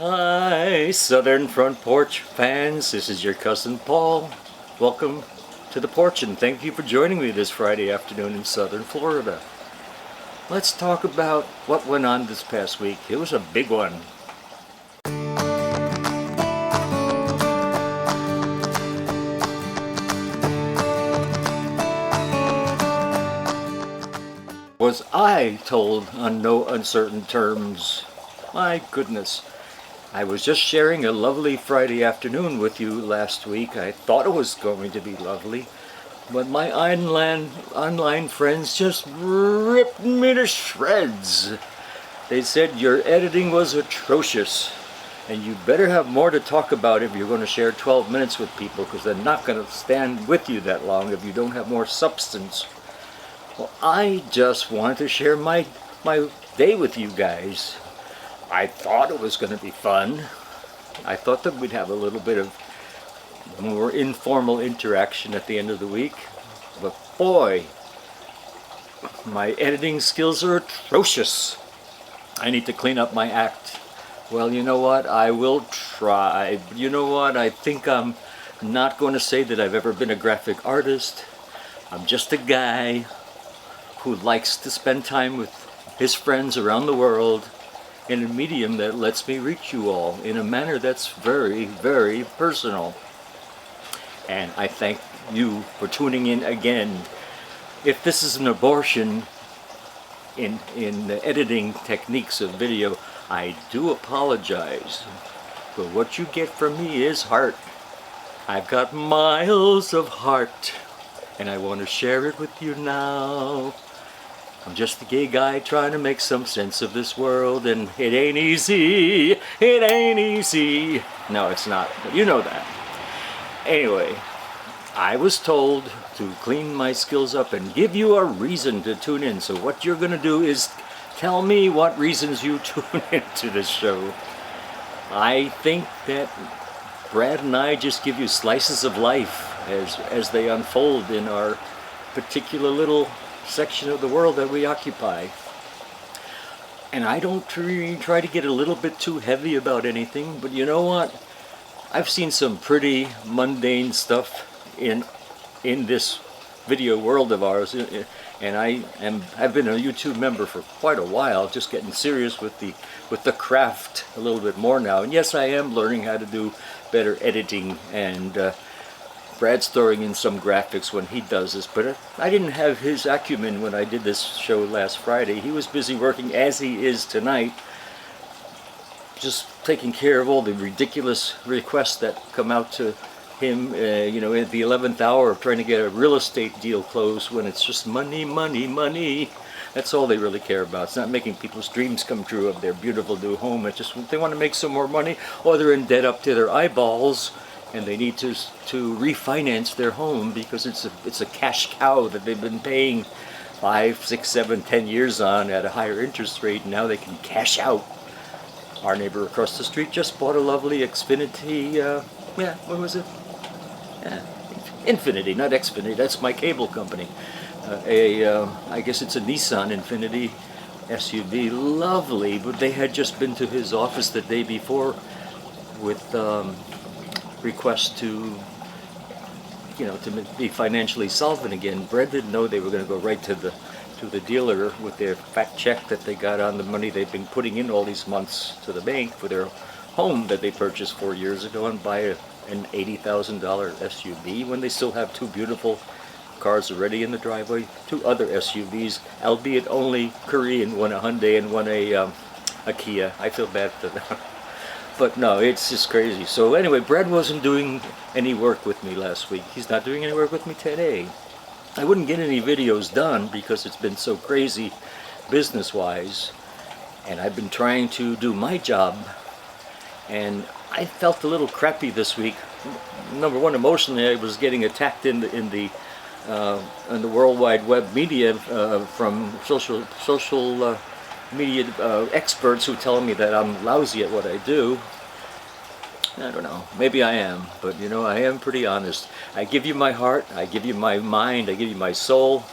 Hi, Southern Front Porch fans. This is your cousin Paul. Welcome to the porch and thank you for joining me this Friday afternoon in Southern Florida. Let's talk about what went on this past week. It was a big one. Was I told on no uncertain terms? My goodness. I was just sharing a lovely Friday afternoon with you last week. I thought it was going to be lovely, but my online friends just ripped me to shreds. They said your editing was atrocious, and you better have more to talk about if you're going to share 12 minutes with people, because they're not going to stand with you that long if you don't have more substance. Well, I just wanted to share my day with you guys. I thought it was going to be fun. I thought that we'd have a little bit of more informal interaction at the end of the week. But boy, my editing skills are atrocious. I need to clean up my act. Well, you know what? I will try. You know what? I think I'm not going to say that I've ever been a graphic artist. I'm just a guy who likes to spend time with his friends around the world in a medium that lets me reach you all in a manner that's very, very personal. And I thank you for tuning in again. If this is an abortion in the editing techniques of video, I do apologize. But what you get from me is heart. I've got miles of heart, and I want to share it with you now. I'm just a gay guy trying to make some sense of this world, and it ain't easy, it ain't easy. No, it's not, but you know that. Anyway, I was told to clean my skills up and give you a reason to tune in. So what you're going to do is tell me what reasons you tune into this show. I think that Brad and I just give you slices of life as they unfold in our particular little section of the world that we occupy. And I don't really try to get a little bit too heavy about anything, but you know what? I've seen some pretty mundane stuff in this video world of ours, and I've been a YouTube member for quite a while, just getting serious with the craft a little bit more now. And yes, I am learning how to do better editing, and Brad's throwing in some graphics when he does this, but I didn't have his acumen when I did this show last Friday. He was busy working, as he is tonight, just taking care of all the ridiculous requests that come out to him, at the 11th hour of trying to get a real estate deal closed, when it's just money, money, money. That's all they really care about. It's not making people's dreams come true of their beautiful new home. It's just they want to make some more money, or they're in debt up to their eyeballs, and they need to refinance their home because it's a cash cow that they've been paying 5, 6, 7, 10 years on at a higher interest rate, and now they can cash out. Our neighbor across the street just bought a lovely Xfinity, what was it? Infinity, not Xfinity, that's my cable company. I guess it's a Nissan Infinity SUV, lovely, but they had just been to his office the day before with requests to be financially solvent again. Brad didn't know they were going to go right to the dealer with their fat check that they got on the money they've been putting in all these months to the bank for their home that they purchased 4 years ago, and buy an $80,000 SUV when they still have two beautiful cars already in the driveway, two other SUVs, albeit only Korean, one a Hyundai and one a Kia. I feel bad for them. But no, it's just crazy. So anyway, Brad wasn't doing any work with me last week. He's not doing any work with me today. I wouldn't get any videos done because it's been so crazy business-wise. And I've been trying to do my job. And I felt a little crappy this week. Number one, emotionally, I was getting attacked in the World Wide Web media from social media experts who tell me that I'm lousy at what I do. I don't know, maybe I am, but I am pretty honest. I give you my heart, I give you my mind, I give you my soul,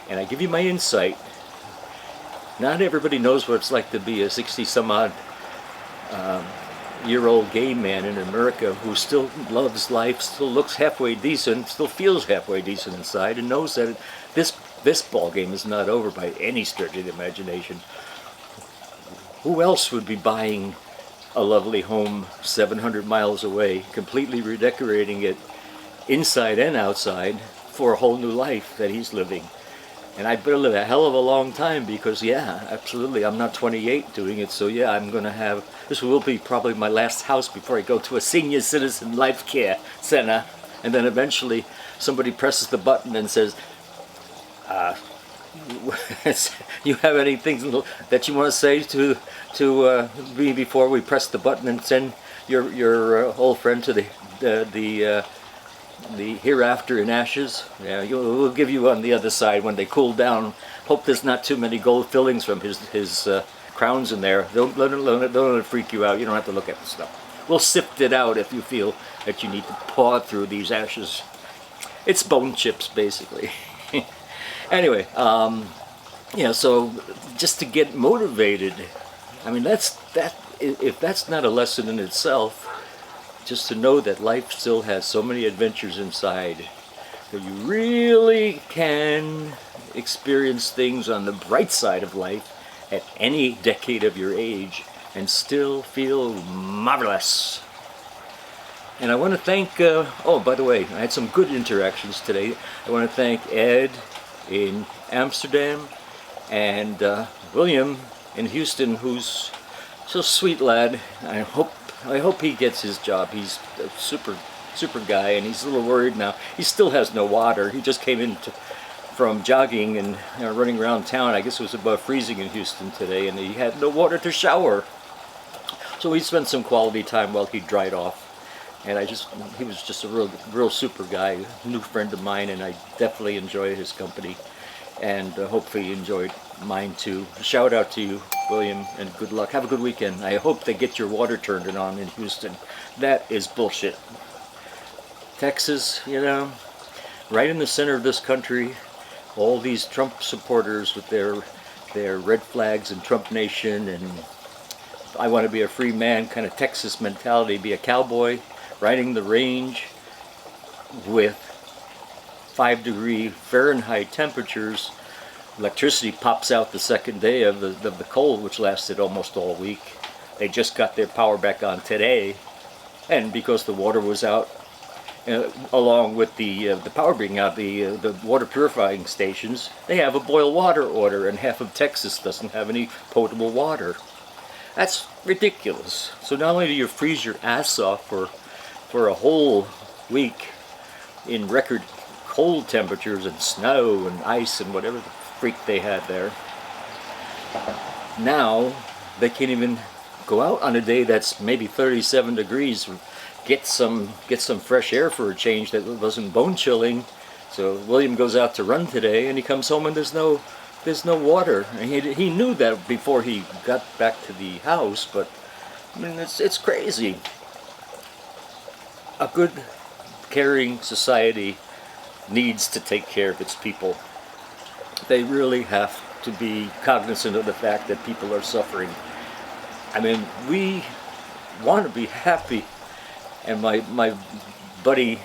and I give you my insight. Not everybody knows what it's like to be a 60 some odd year-old gay man in America who still loves life, still looks halfway decent, still feels halfway decent inside, and knows that this ball game is not over by any stretch of the imagination. Who else would be buying a lovely home 700 miles away, completely redecorating it inside and outside for a whole new life that he's living? And I'd better live a hell of a long time because, yeah, absolutely, I'm not 28 doing it, so yeah, I'm going to have, this will be probably my last house before I go to a senior citizen life care center. And then eventually somebody presses the button and says, you have anything that you want to say to me before we press the button and send your old friend to the hereafter in ashes? Yeah, we'll give you on the other side when they cool down. Hope there's not too many gold fillings from his crowns in there. Don't let it freak you out. You don't have to look at the stuff. We'll sift it out if you feel that you need to paw through these ashes. It's bone chips, basically. Anyway, yeah, so just to get motivated, I mean, if that's not a lesson in itself, just to know that life still has so many adventures inside, that you really can experience things on the bright side of life at any decade of your age and still feel marvelous. And I want to thank, oh, by the way, I had some good interactions today. I want to thank Ed in Amsterdam and William in Houston, who's so sweet lad. I hope he gets his job. He's a super guy, and he's a little worried now. He still has no water. He just came in from jogging and running around town. I guess it was above freezing in Houston today, and he had no water to shower. So we spent some quality time while he dried off. And he was just a real super guy, new friend of mine, and I definitely enjoy his company. And hopefully you enjoyed mine too. Shout out to you, William, and good luck. Have a good weekend. I hope they get your water turned on in Houston. That is bullshit. Texas, you know, right in the center of this country, all these Trump supporters with their red flags and Trump Nation and I want to be a free man kind of Texas mentality, be a cowboy, riding the range with 5-degree Fahrenheit temperatures. Electricity pops out the second day of the cold, which lasted almost all week. They just got their power back on today, and because the water was out, along with the power being out, the water purifying stations, they have a boil water order, and half of Texas doesn't have any potable water. That's ridiculous. So not only do you freeze your ass off for a whole week in record cold temperatures and snow and ice and whatever the freak they had there, now they can't even go out on a day that's maybe 37 degrees, get some fresh air for a change that wasn't bone chilling. So William goes out to run today and he comes home and there's no water. And he knew that before he got back to the house, but I mean it's crazy. A good, caring society needs to take care of its people. They really have to be cognizant of the fact that people are suffering. I mean, we want to be happy, and my buddy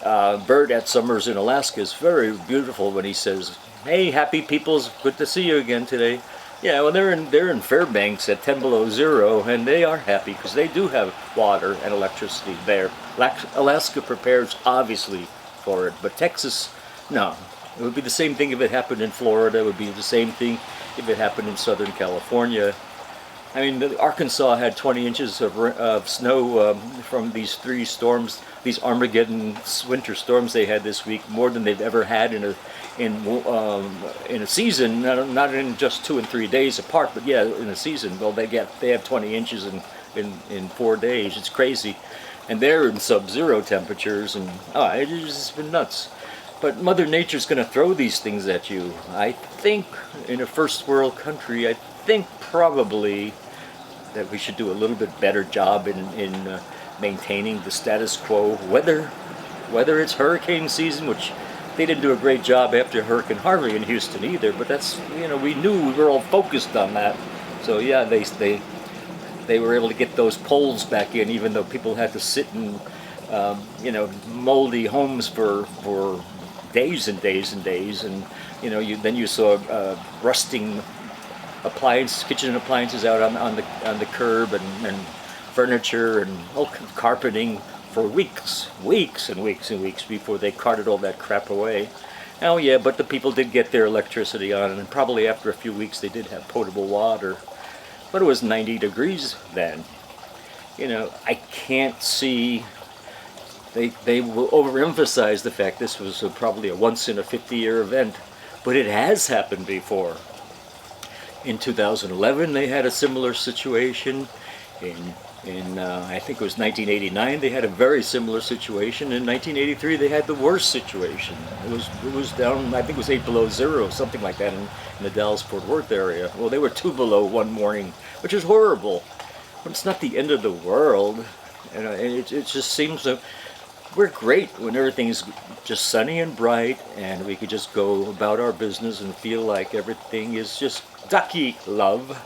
Bert at Summers in Alaska is very beautiful when he says, "Hey, happy peoples, good to see you again today." Yeah, well, they're in Fairbanks at 10 below zero, and they are happy because they do have water and electricity there. Alaska prepares, obviously, for it, but Texas, no. It would be the same thing if it happened in Florida. It would be the same thing if it happened in Southern California. I mean, Arkansas had 20 inches of snow from these 3 storms, these Armageddon winter storms they had this week, more than they've ever had in a season. Not in just 2 and 3 days apart, but yeah, in a season. Well, they have 20 inches in 4 days. It's crazy, and they're in sub-zero temperatures, and it's just been nuts. But Mother Nature's going to throw these things at you. I think in a first world country, I think probably that we should do a little bit better job in maintaining the status quo. Whether it's hurricane season, which they didn't do a great job after Hurricane Harvey in Houston either, but that's, we knew we were all focused on that. So yeah, they they were able to get those poles back in, even though people had to sit in, moldy homes for days and days and days. And then you saw rusting kitchen appliances out on the curb, and furniture and carpeting for weeks and weeks and weeks before they carted all that crap away. Oh yeah, but the people did get their electricity on, and probably after a few weeks they did have potable water. But it was 90 degrees then. I can't see. They will overemphasize the fact this was probably a once in a 50-year event, but it has happened before. In 2011, they had a similar situation. In I think it was 1989, they had a very similar situation. In 1983, they had the worst situation. It was down, I think it was 8 below zero, something like that, in the Dallas-Fort Worth area. Well, they were 2 below one morning, which is horrible. But it's not the end of the world. And it just seems that we're great when everything's just sunny and bright, and we could just go about our business and feel like everything is just ducky love.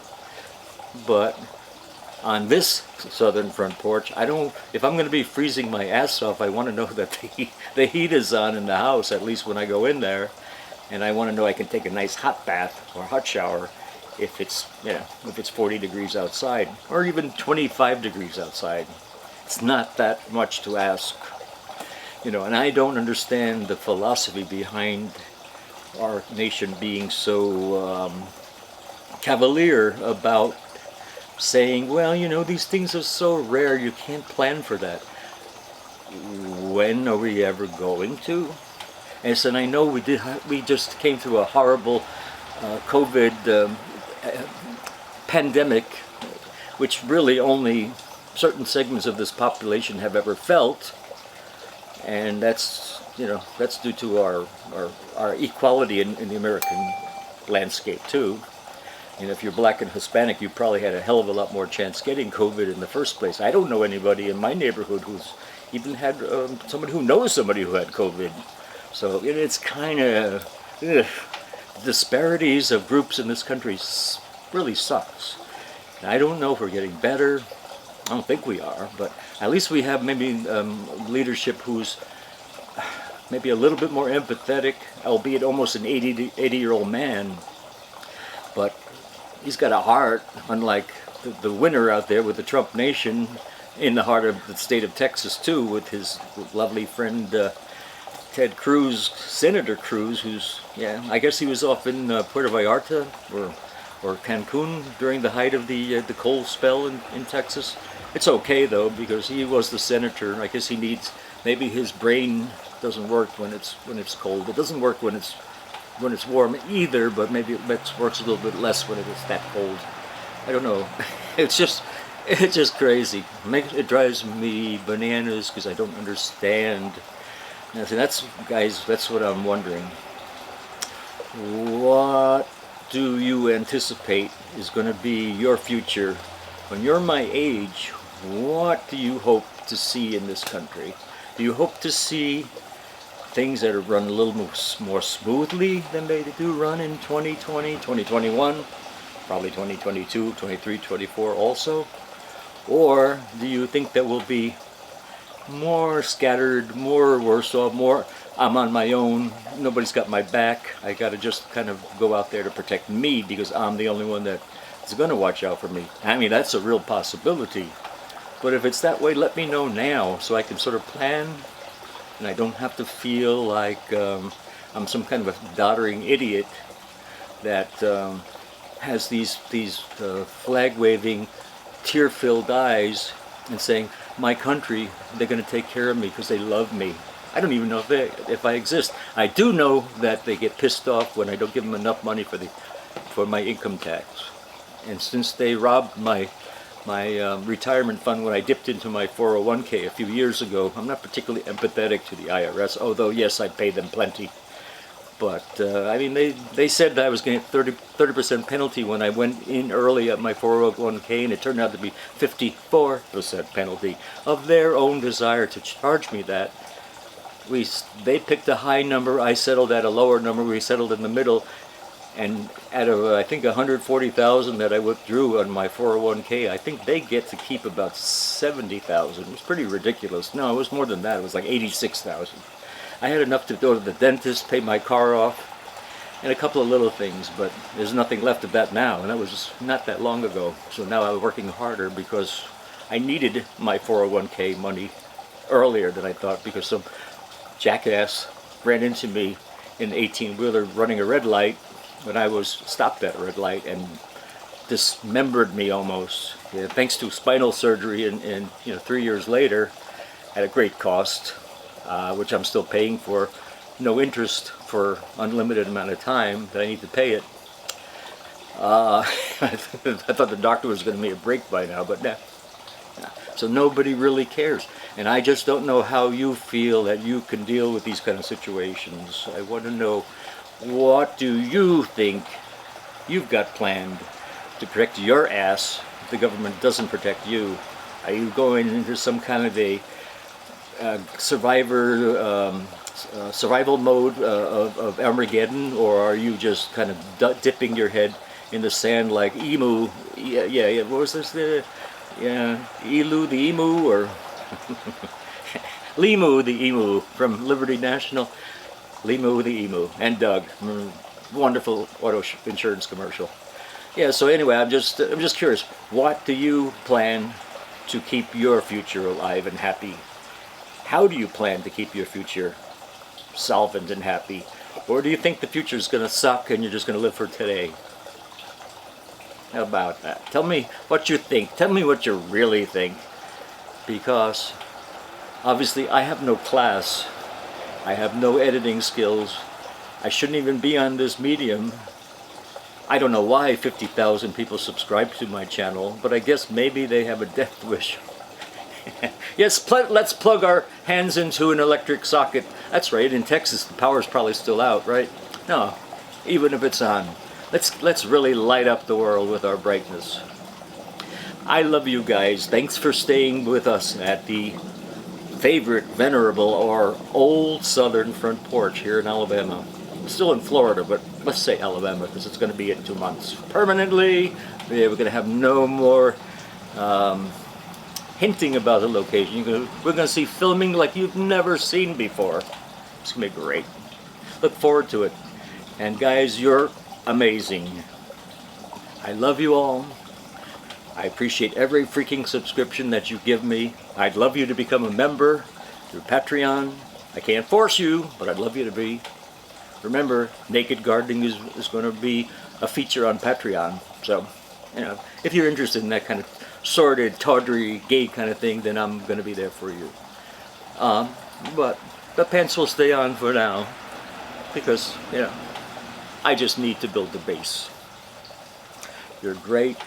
But on this southern front porch, if I'm going to be freezing my ass off, I want to know that the heat is on in the house, at least when I go in there. And I want to know I can take a nice hot bath or hot shower if it's 40 degrees outside, or even 25 degrees outside. It's not that much to ask. And I don't understand the philosophy behind our nation being so cavalier about saying, well, these things are so rare, you can't plan for that. When are we ever going to? And I know we just came through a horrible COVID pandemic, which really only certain segments of this population have ever felt, and that's due to our equality in the American landscape too. If you're black and Hispanic, you probably had a hell of a lot more chance getting COVID in the first place. I don't know anybody in my neighborhood who's even had somebody who knows somebody who had COVID. So it's kind of disparities of groups in this country really sucks. And I don't know if we're getting better. I don't think we are, but at least we have maybe leadership who's maybe a little bit more empathetic, albeit almost an 80-year-old man. But he's got a heart, unlike the winner out there with the Trump nation in the heart of the state of Texas too, with his lovely friend Ted Cruz, Senator Cruz, who's, I guess he was off in Puerto Vallarta or Cancun during the height of the cold spell in Texas. It's okay though, because he was the senator. I guess maybe his brain doesn't work when it's cold. It doesn't work when it's warm either, but maybe it works a little bit less when it's that cold. I don't know. It's just crazy. It drives me bananas because I don't understand. Now, see, that's what I'm wondering. What do you anticipate is going to be your future when you're my age? What do you hope to see in this country? Do you hope to see things that are run a little more smoothly than they do run in 2020, 2021, probably 2022, 23, 24 also? Or do you think that we'll be more scattered, more worse off, more I'm on my own, nobody's got my back, I gotta just kind of go out there to protect me because I'm the only one that's gonna watch out for me? I mean, that's a real possibility. But if it's that way, let me know now so I can sort of plan, and I don't have to feel like I'm some kind of a doddering idiot that has these flag-waving, tear-filled eyes and saying, my country, they're going to take care of me because they love me. I don't even know if I exist. I do know that they get pissed off when I don't give them enough money for my income tax. And since they robbed my retirement fund when I dipped into my 401k a few years ago, I'm not particularly empathetic to the IRS, although yes, I pay them plenty. But I mean, they said that I was going to get 30% penalty when I went in early at my 401k, and it turned out to be 54% penalty of their own desire to charge me that. They picked a high number, I settled at a lower number, we settled in the middle. And out of I think 140,000 that I withdrew on my 401k, I think they get to keep about 70,000. It was pretty ridiculous. No, it was more than that. It was like 86,000. I had enough to go to the dentist, pay my car off, and a couple of little things, but there's nothing left of that now, and that was not that long ago. So now I'm working harder because I needed my 401k money earlier than I thought, because some jackass ran into me in an 18-wheeler running a red light when I was stopped at a red light and dismembered me almost. Yeah, thanks to spinal surgery, and 3 years later, at a great cost, which I'm still paying for, no interest for unlimited amount of time that I need to pay it. I thought the doctor was going to give me a break by now, but nah. So nobody really cares. And I just don't know how you feel that you can deal with these kind of situations. I want to know, what do you think you've got planned to protect your ass if the government doesn't protect you? Are you going into some kind of a survival mode of Armageddon, or are you just kind of dipping your head in the sand like Emu? Yeah. What was this? Elu the Emu, or Limu the Emu from Liberty National. Limu the Emu and Doug, wonderful auto insurance commercial. Yeah. So anyway, I'm just curious. What do you plan to keep your future alive and happy? How do you plan to keep your future solvent and happy? Or do you think the future is going to suck and you're just going to live for today? How about that? Tell me what you think. Tell me what you really think. Because obviously I have no class. I have no editing skills. I shouldn't even be on this medium. I don't know why 50,000 people subscribe to my channel, but I guess maybe they have a death wish. Yes, let's plug our hands into an electric socket. That's right, in Texas the power's probably still out, right? No, even if it's on. Let's really light up the world with our brightness. I love you guys. Thanks for staying with us at the favorite, venerable, or old southern front porch here in Alabama. I'm still in Florida, but let's say Alabama because it's going to be in 2 months. Permanently, yeah, we're going to have no more hinting about the location. We're going to see filming like you've never seen before. It's going to be great. Look forward to it. And guys, you're amazing. I love you all. I appreciate every freaking subscription that you give me. I'd love you to become a member through Patreon. I can't force you, but I'd love you to be. Remember, naked gardening is going to be a feature on Patreon. So, if you're interested in that kind of sordid, tawdry, gay kind of thing, then I'm going to be there for you. But the pants will stay on for now because, I just need to build the base. You're great.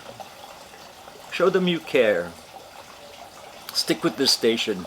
Show them you care. Stick with this station.